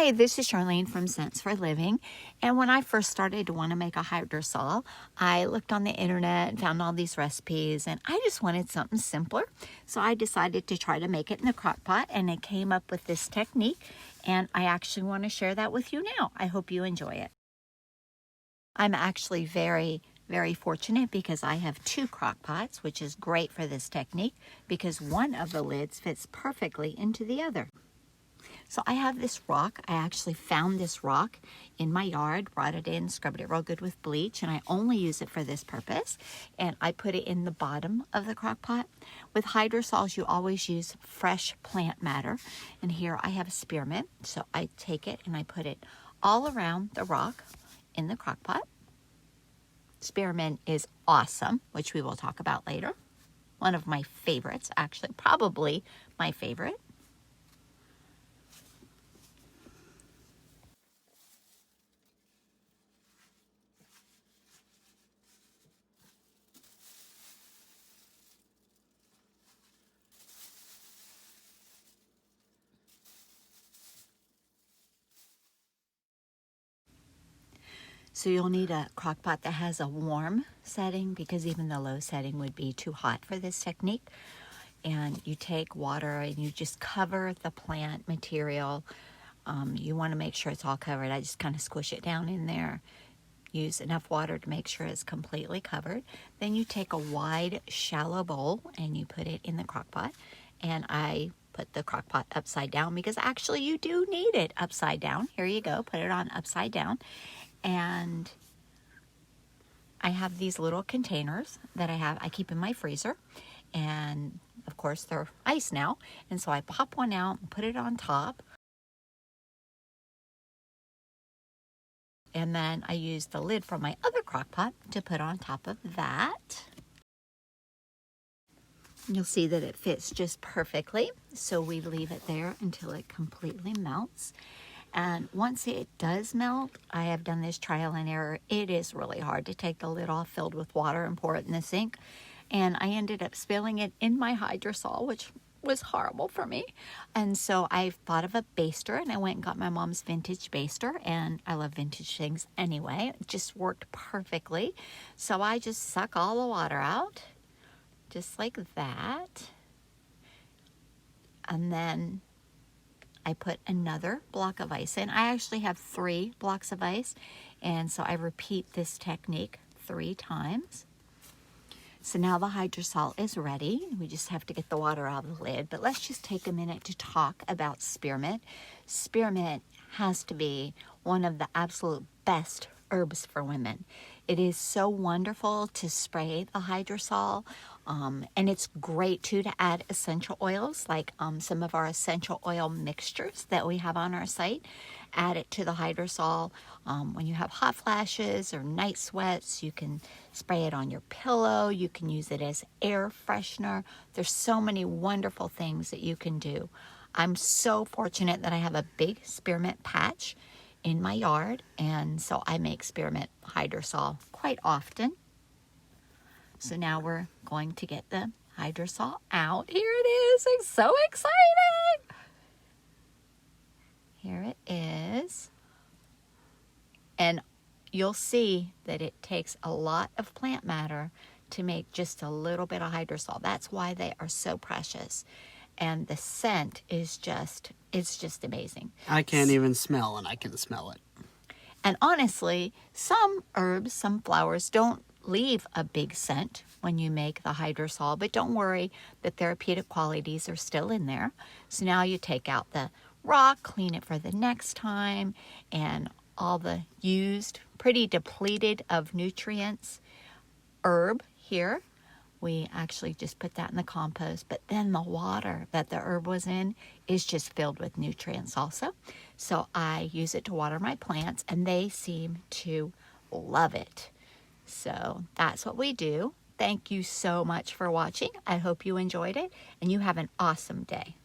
Hi, this is Charlene from Scents4Living, and when I first started to want to make a hydrosol, I looked on the internet and found all these recipes, and I just wanted something simpler, so I decided to try to make it in the Crockpot, and I came up with this technique, and I actually want to share that with you now. I hope you enjoy it. I'm actually very fortunate because I have two Crockpots, which is great for this technique because one of the lids fits perfectly into the other. So I have this rock. I actually found this rock in my yard, brought it in, scrubbed it real good with bleach, and I only use it for this purpose. And I put it in the bottom of the crock pot. With hydrosols, you always use fresh plant matter. And here I have spearmint. So I take it and I put it all around the rock in the crock pot. Spearmint is awesome, which we will talk about later. One of my favorites, actually, probably my favorite. So you'll need a crock pot that has a warm setting because even the low setting would be too hot for this technique. And you take water and you just cover the plant material. You want to make sure it's all covered. I just kind of squish it down in there. Use enough water to make sure it's completely covered. Then you take a wide, shallow bowl and you put it in the crock pot. And I put the crock pot upside down because actually you do need it upside down. Here you go, put it on upside down. And I have these little containers that I keep in my freezer, and of course they're ice now, and so I pop one out and put it on top, and then I use the lid from my other crock pot to put on top of that. You'll see that it fits just perfectly, so we leave it there until it completely melts. And once it does melt, I have done this trial and error. It is really hard to take the lid off filled with water and pour it in the sink. And I ended up spilling it in my hydrosol, which was horrible for me. And so I thought of a baster, and I went and got my mom's vintage baster. And I love vintage things anyway. It just worked perfectly. So I just suck all the water out, just like that. And then I put another block of ice in. I actually have 3 blocks of ice, and so I repeat this technique 3 times. So now the hydrosol is ready. We just have to get the water out of the lid, but let's just take a minute to talk about spearmint. Spearmint has to be one of the absolute best herbs for women. It is so wonderful to spray the hydrosol, and it's great too to add essential oils like some of our essential oil mixtures that we have on our site. Add it to the hydrosol. When you have hot flashes or night sweats, you can spray it on your pillow. You can use it as air freshener. There's so many wonderful things that you can do. I'm so fortunate that I have a big spearmint patch in my yard, and so I make spearmint hydrosol quite often. So now we're going to get the hydrosol out. Here it is. I'm so excited. Here it is. And you'll see that it takes a lot of plant matter to make just a little bit of hydrosol. That's why they are so precious. And the scent is it's just amazing. I can't even smell, and I can smell it. And honestly, some herbs, some flowers don't leave a big scent when you make the hydrosol, but don't worry, the therapeutic qualities are still in there. So now you take out the rock, clean it for the next time, and all the used, pretty depleted of nutrients herb here, we actually just put that in the compost, but then the water that the herb was in is just filled with nutrients also. So I use it to water my plants, and they seem to love it. So that's what we do. Thank you so much for watching. I hope you enjoyed it, and you have an awesome day.